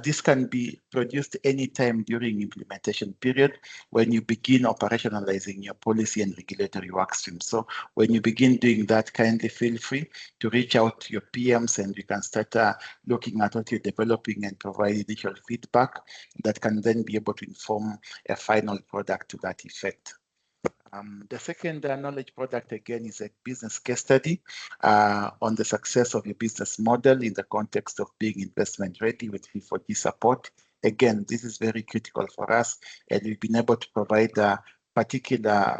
this can be produced anytime during implementation period when you begin operationalizing your policy and regulatory work stream. So when you begin doing that, kindly feel free to reach out to your PMs and we can start looking at what you're developing and provide initial feedback that can then be able to inform a final product to that effect. The second knowledge product, again, is a business case study on the success of your business model in the context of being investment ready with P4G support. Again, this is very critical for us, and we've been able to provide particular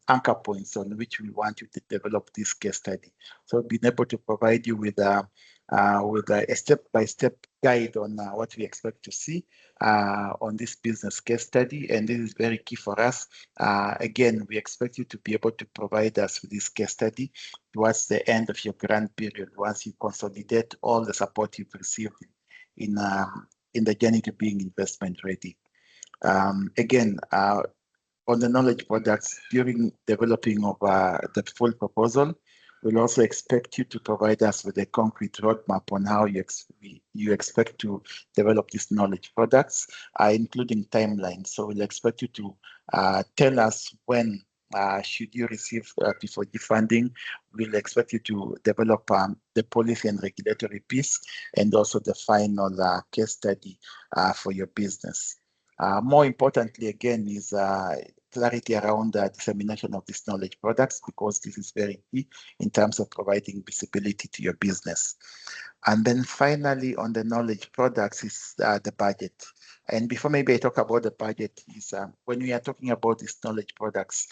anchor points on which we want you to develop this case study. So we've been able to provide you with a step-by-step guide on what we expect to see on this business case study, and this is very key for us. Again, we expect you to be able to provide us with this case study towards the end of your grant period, once you consolidate all the support you've received in the journey to being investment ready. Again, on the knowledge products, during developing of the full proposal, we'll also expect you to provide us with a concrete roadmap on how you expect to develop these knowledge products, including timelines. So we'll expect you to tell us when should you receive P4G funding. We'll expect you to develop the policy and regulatory piece and also the final case study for your business. More importantly, again, is clarity around the dissemination of these knowledge products, because this is very key in terms of providing visibility to your business. And then finally, on the knowledge products is the budget. And before maybe I talk about the budget, is when we are talking about these knowledge products,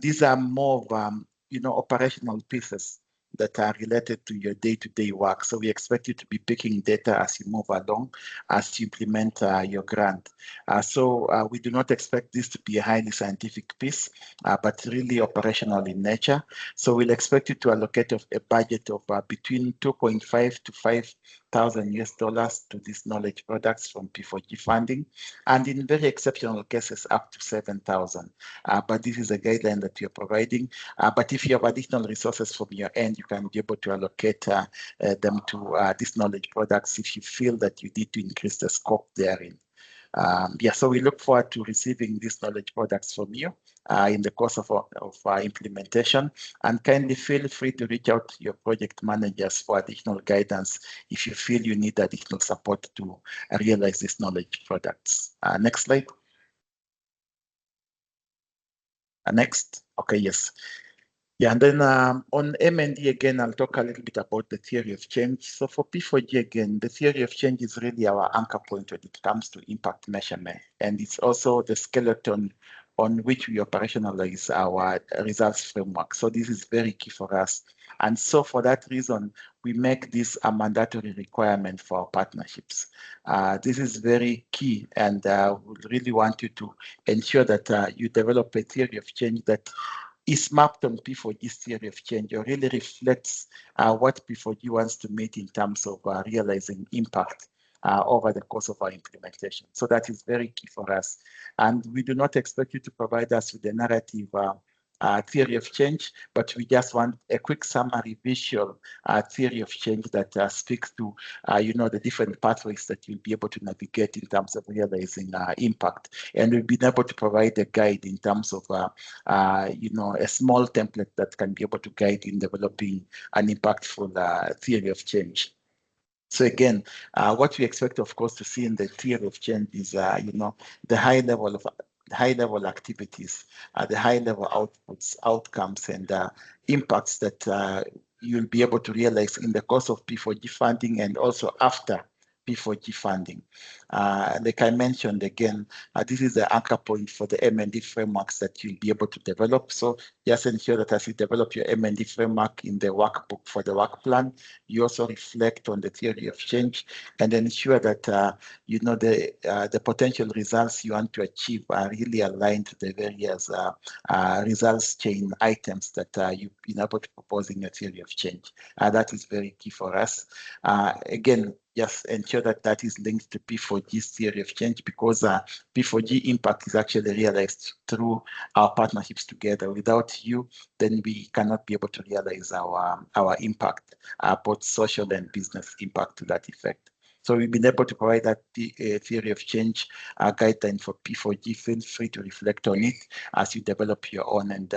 these are more of operational pieces that are related to your day-to-day work. So we expect you to be picking data as you move along, as you implement your grant. So we do not expect this to be a highly scientific piece, but really operational in nature. So we'll expect you to allocate a budget of between 2.5 to 5,000 US dollars to these knowledge products from P4G funding, and in very exceptional cases up to 7,000. But this is a guideline that we are providing. But if you have additional resources from your end, you can be able to allocate them to these knowledge products if you feel that you need to increase the scope therein. So we look forward to receiving these knowledge products from you in the course of implementation. And kindly feel free to reach out to your project managers for additional guidance if you feel you need additional support to realize these knowledge products. Next slide. Next. Okay, yes. Yeah, and then on M&D again, I'll talk a little bit about the theory of change. So for P4G again, the theory of change is really our anchor point when it comes to impact measurement. And it's also the skeleton on which we operationalize our results framework. So this is very key for us. And so for that reason, we make this a mandatory requirement for our partnerships. This is very key, and we really want you to ensure that you develop a theory of change that is mapped on P4G's theory of change, or really reflects what P4G wants to meet in terms of realizing impact over the course of our implementation. So that is very key for us. And we do not expect you to provide us with a narrative theory of change, but we just want a quick summary visual theory of change that speaks to the different pathways that you'll be able to navigate in terms of realizing impact. And we've been able to provide a guide in terms of a small template that can be able to guide in developing an impactful theory of change. So again, what we expect, of course, to see in the theory of change is, the high level activities, the high level outputs, outcomes, and impacts that you'll be able to realize in the course of P4G funding and also after P4G funding. Like I mentioned again, this is the anchor point for the M&D frameworks that you'll be able to develop. So just ensure that as you develop your M&D framework in the workbook for the work plan, you also reflect on the theory of change and ensure that the potential results you want to achieve are really aligned to the various results chain items that you've been able to propose in your theory of change. That is very key for us. Again, just ensure that that is linked to P4G's theory of change, because P4G impact is actually realized through our partnerships together. Without you, then we cannot be able to realize our impact, both social and business impact to that effect. So we've been able to provide that theory of change guideline for P4G. Feel free to reflect on it as you develop your own, and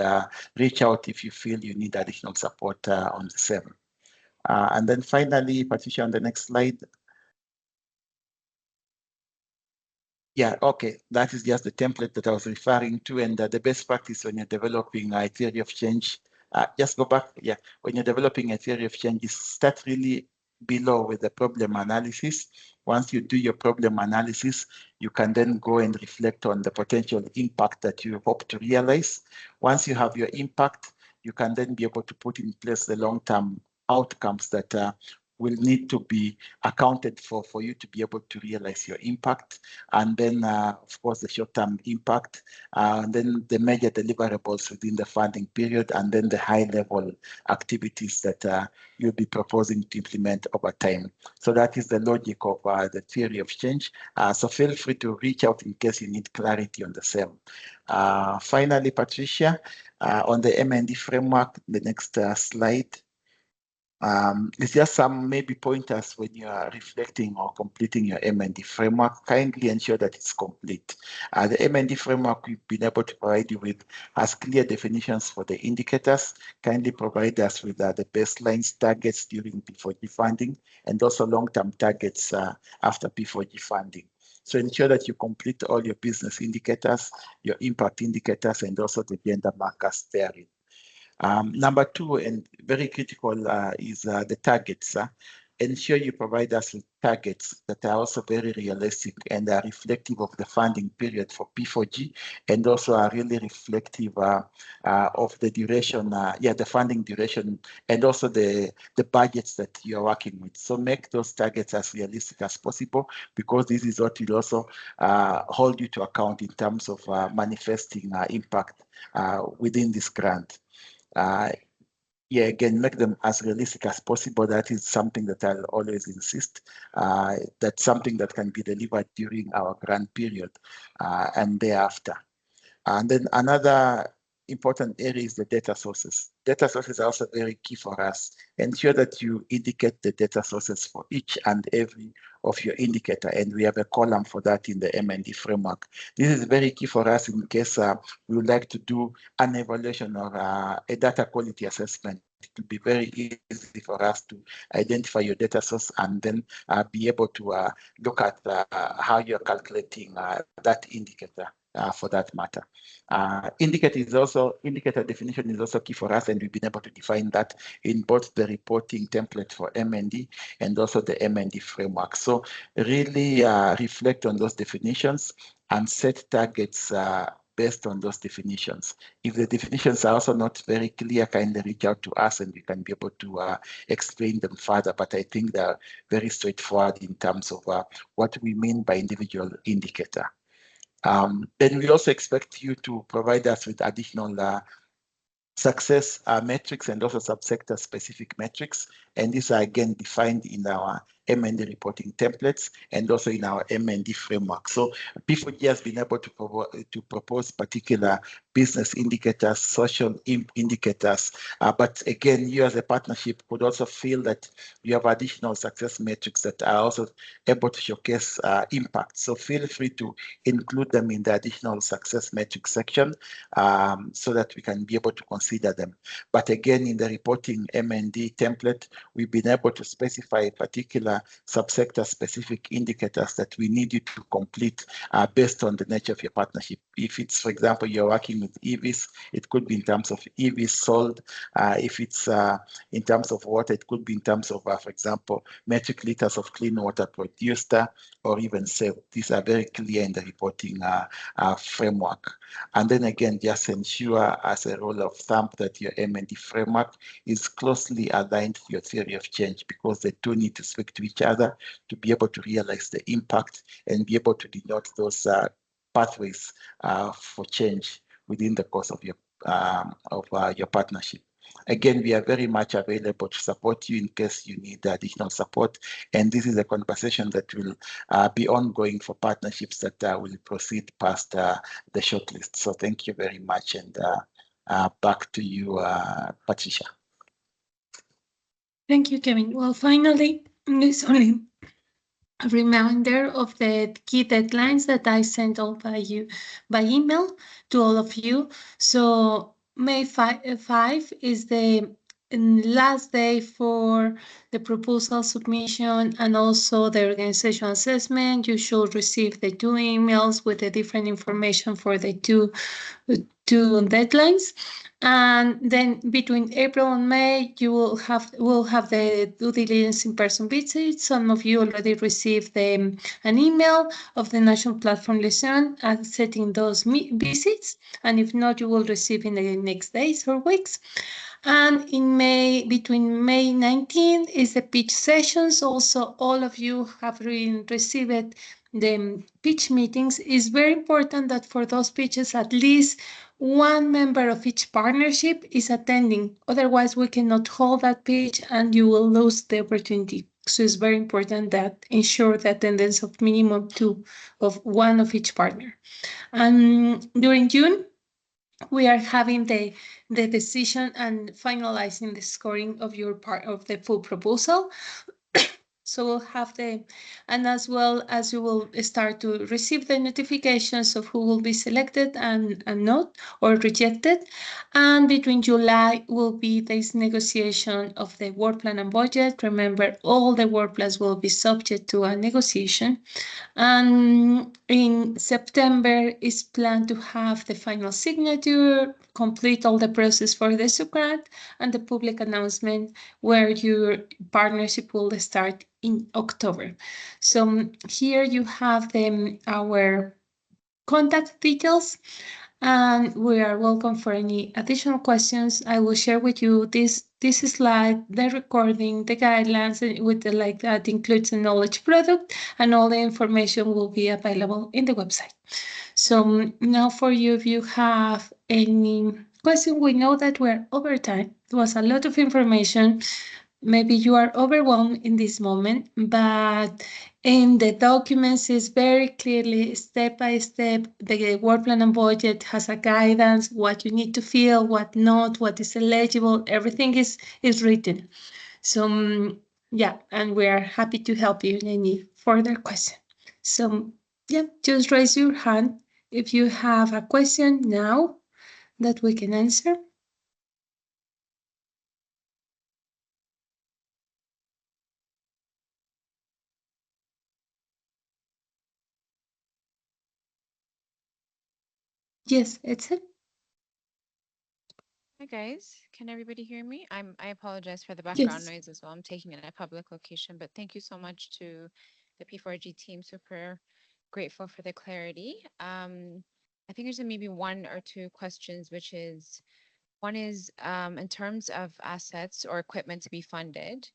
reach out if you feel you need additional support on the same. And then finally, Patricia, on the next slide. Yeah, okay, that is just the template that I was referring to, and the best practice when you're developing a theory of change, just go back, yeah, when you're developing a theory of change, is start really below with the problem analysis. Once you do your problem analysis, you can then go and reflect on the potential impact that you hope to realize. Once you have your impact, you can then be able to put in place the long-term outcomes that will need to be accounted for you to be able to realize your impact. And then, of course, the short-term impact, and then the major deliverables within the funding period, and then the high-level activities that you'll be proposing to implement over time. So that is the logic of the theory of change. So feel free to reach out in case you need clarity on the same. Finally, Patricia, on the M&D framework, the next slide. It's just some maybe pointers when you are reflecting or completing your M&D framework. Kindly ensure that it's complete. The M&D framework we've been able to provide you with has clear definitions for the indicators. Kindly provide us with the baselines, targets during P4G funding, and also long-term targets after P4G funding. So ensure that you complete all your business indicators, your impact indicators, and also the gender markers therein. Number two, and very critical, is the targets. Ensure you provide us with targets that are also very realistic and are reflective of the funding period for P4G, and also are really reflective of the duration, the funding duration, and also the budgets that you're working with. So make those targets as realistic as possible, because this is what will also hold you to account in terms of manifesting impact within this grant. Again, make them as realistic as possible. That is something that I'll always insist. That's something that can be delivered during our grant period and thereafter. And then another important area is the data sources. Data sources are also very key for us. Ensure that you indicate the data sources for each and every of your indicator, and we have a column for that in the M&D framework. This is very key for us in case we would like to do an evaluation or a data quality assessment. It will be very easy for us to identify your data source and then be able to look at how you're calculating that indicator. For that matter, indicator definition is also key for us, and we've been able to define that in both the reporting template for M&D and also the M&D framework. So really reflect on those definitions and set targets based on those definitions. If the definitions are also not very clear, kindly reach out to us and we can be able to explain them further. But I think they're very straightforward in terms of what we mean by individual indicator. Then we also expect you to provide us with additional success metrics and also subsector specific metrics. And these are again defined in our M&D reporting templates and also in our M&D framework. So P4G has been able to propose particular business indicators, social indicators, but again, you as a partnership could also feel that you have additional success metrics that are also able to showcase impact. So feel free to include them in the additional success metrics section so that we can be able to consider them. But again, in the reporting M&D template, we've been able to specify particular subsector specific indicators that we need you to complete based on the nature of your partnership. If it's, for example, you're working with EVs, it could be in terms of EVs sold. If it's in terms of water, it could be in terms of, for example, metric liters of clean water produced or even sale. These are very clear in the reporting framework. And then again, just ensure as a rule of thumb that your M&D framework is closely aligned to your theory of change, because the two need to speak to each other to be able to realize the impact and be able to denote those pathways for change within the course of your partnership. Again, we are very much available to support you in case you need additional support. And this is a conversation that will be ongoing for partnerships that will proceed past the shortlist. So thank you very much. And back to you, Patricia. Thank you, Kevin. Well, finally, it's only a reminder of the key deadlines that I sent out by email to all of you. So May 5 is the last day for the proposal submission and also the organization assessment. You should receive the 2 emails with the different information for the two deadlines. And then between April and May, we'll have the due diligence in-person visits. Some of you already received an email of the National Platform Liaison setting those visits. And if not, you will receive in the next days or weeks. And in May, between May 19th is the pitch sessions. Also, all of you have received the pitch meetings. It's very important that for those pitches, at least one member of each partnership is attending. Otherwise, we cannot hold that pitch and you will lose the opportunity. So it's very important that ensure the attendance of minimum 2 of one of each partner. And during June, we are having the decision and finalizing the scoring of your part of the full proposal. So we'll have and as well as you will start to receive the notifications of who will be selected and not or rejected. And between July will be this negotiation of the work plan and budget. Remember, all the work plans will be subject to a negotiation. And in September is planned to have the final signature, complete all the process for the subgrant and the public announcement where your partnership will start in October. So here you have our contact details, and we are welcome for any additional questions. I will share with you this slide, the recording, the guidelines with the that includes the knowledge product, and all the information will be available in the website. So now for you, if you have any question, we know that we're over time. It was a lot of information. Maybe you are overwhelmed in this moment, but in the documents is very clearly step by step. The work plan and budget has a guidance, what you need to fill, what not, what is eligible, everything is written. So yeah, and we are happy to help you in any further question. So yeah, just raise your hand if you have a question now that we can answer. Yes, it's it. Hi guys, can everybody hear me? I apologize for the background Yes. noise as well. I'm taking it in a public location, but thank you so much to the P4G team. Super grateful for the clarity. I think there's maybe one or two questions, which is one is in terms of assets or equipment to be funded,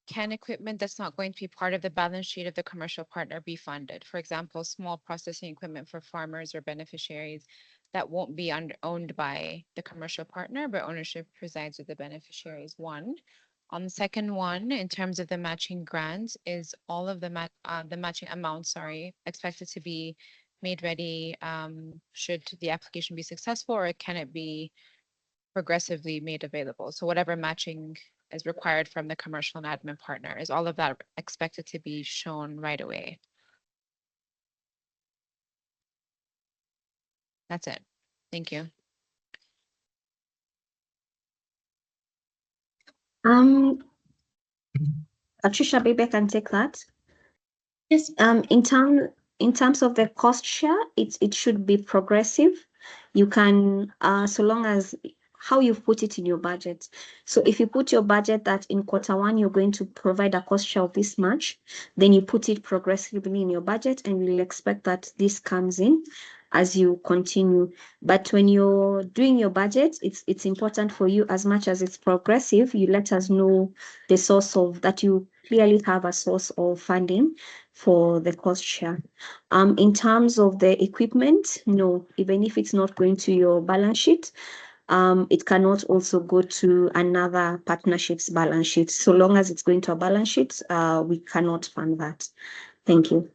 can equipment that's not going to be part of the balance sheet of the commercial partner be funded? For example, small processing equipment for farmers or beneficiaries that won't be owned by the commercial partner, but ownership resides with the beneficiaries. One. On the second one, in terms of the matching grants, is all of the matching amount, expected to be made ready should the application be successful, or can it be progressively made available? So whatever matching is required from the commercial and admin partner, is all of that expected to be shown right away? That's it. Thank you. Patricia, maybe I can take that. Yes. In terms of the cost share, it should be progressive. You can, so long as how you put it in your budget. So if you put your budget that in Q1 you're going to provide a cost share of this much, then you put it progressively in your budget, and you'll expect that this comes in as you continue. But when you're doing your budget, it's important for you, as much as it's progressive, you let us know the source of that, you clearly have a source of funding for the cost share. In terms of the equipment, no, even if it's not going to your balance sheet, it cannot also go to another partnership's balance sheet. So long as it's going to a balance sheet, we cannot fund that. Thank you.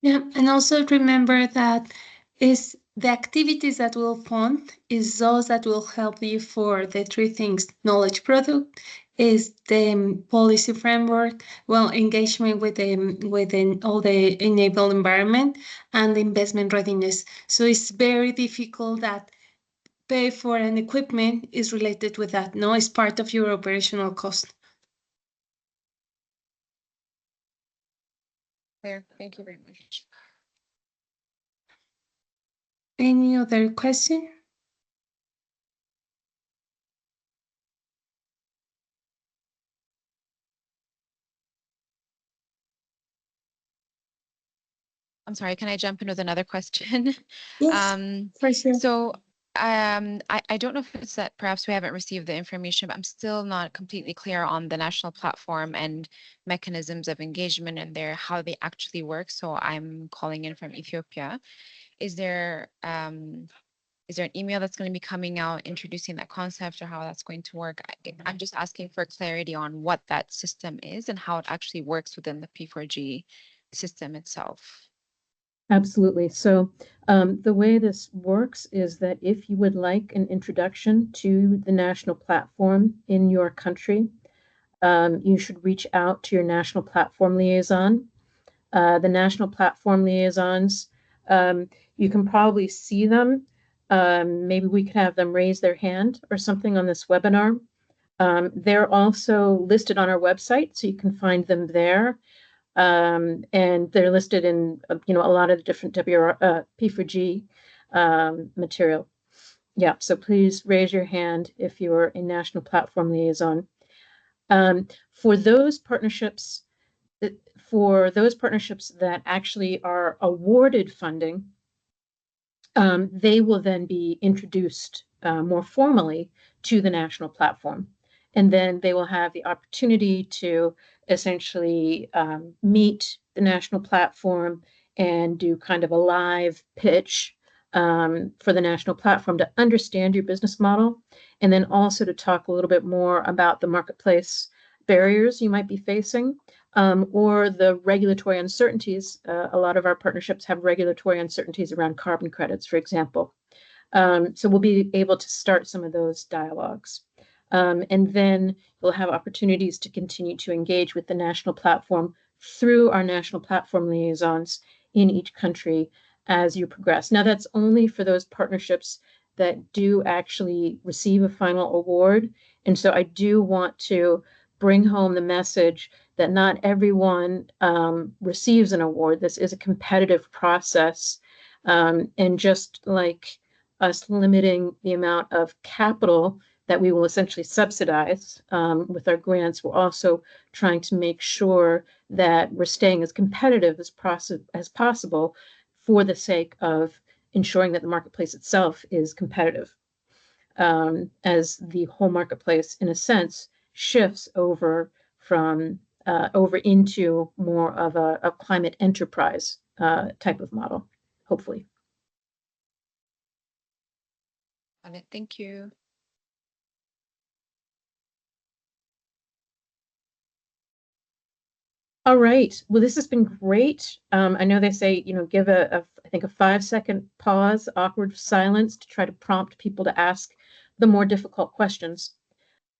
Yeah, and also remember that is the activities that will fund is those that will help you for the three things: knowledge product, is the policy framework, well, engagement within all the enabled environment, and investment readiness. So it's very difficult that pay for an equipment is related with that. No, it's part of your operational cost. Clear. Thank you very much. Any other question? I'm sorry, can I jump in with another question? Yes, for sure. So I don't know if it's that perhaps we haven't received the information, but I'm still not completely clear on the national platform and mechanisms of engagement and their how they actually work. So I'm calling in from Ethiopia. Is there an email that's going to be coming out introducing that concept, or how that's going to work? I'm just asking for clarity on what that system is and how it actually works within the P4G system itself. Absolutely. So the way this works is that if you would like an introduction to the national platform in your country, you should reach out to your national platform liaison. The national platform liaisons, you can probably see them. Maybe we could have them raise their hand or something on this webinar. They're also listed on our website, so you can find them there. And they're listed in a lot of the different P4G material. Yeah, so please raise your hand if you're a national platform liaison. For those partnerships that actually are awarded funding, they will then be introduced more formally to the national platform. And then they will have the opportunity to essentially meet the national platform and do kind of a live pitch for the national platform to understand your business model, and then also to talk a little bit more about the marketplace barriers you might be facing, or the regulatory uncertainties. A lot of our partnerships have regulatory uncertainties around carbon credits, for example. So we'll be able to start some of those dialogues. And then you'll have opportunities to continue to engage with the national platform through our national platform liaisons in each country as you progress. Now, that's only for those partnerships that do actually receive a final award. And so I do want to bring home the message that not everyone receives an award. This is a competitive process. And just like us limiting the amount of capital that we will essentially subsidize with our grants, we're also trying to make sure that we're staying as competitive as possible for the sake of ensuring that the marketplace itself is competitive. As the whole marketplace, in a sense, shifts over from over into more of a climate enterprise type of model, hopefully. On it. Thank you. All right. Well, this has been great. I know they say, give I think a 5-second pause, awkward silence to try to prompt people to ask the more difficult questions.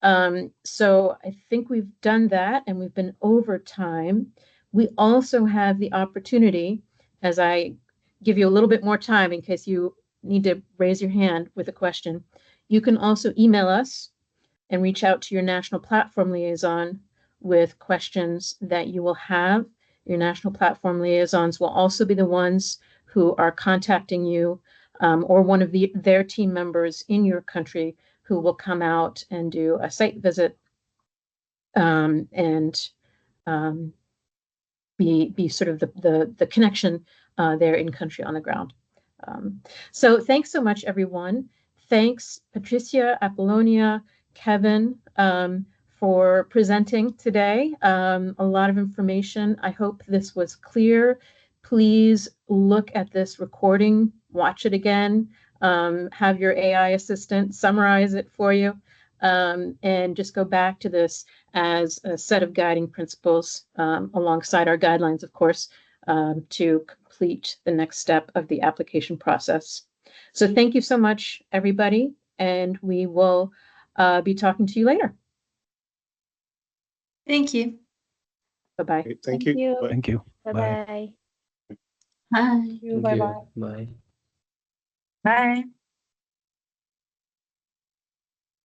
So I think we've done that and we've been over time. We also have the opportunity, as I give you a little bit more time in case you need to raise your hand with a question, you can also email us and reach out to your national platform liaison with questions that you will have. Your national platform liaisons will also be the ones who are contacting you or one of their team members in your country who will come out and do a site visit and be sort of the connection there in country on the ground. So thanks so much, everyone. Thanks, Patricia, Apollonia, Kevin, for presenting today. A lot of information. I hope this was clear. Please look at this recording, watch it again, have your AI assistant summarize it for you, and just go back to this as a set of guiding principles alongside our guidelines, of course, to complete the next step of the application process. So thank you so much, everybody, and we will be talking to you later. Thank you. Bye-bye. Thank Thank you. you. Bye. Thank you. Bye. Bye-bye. Bye. Thank you. Bye-bye. Bye. Bye.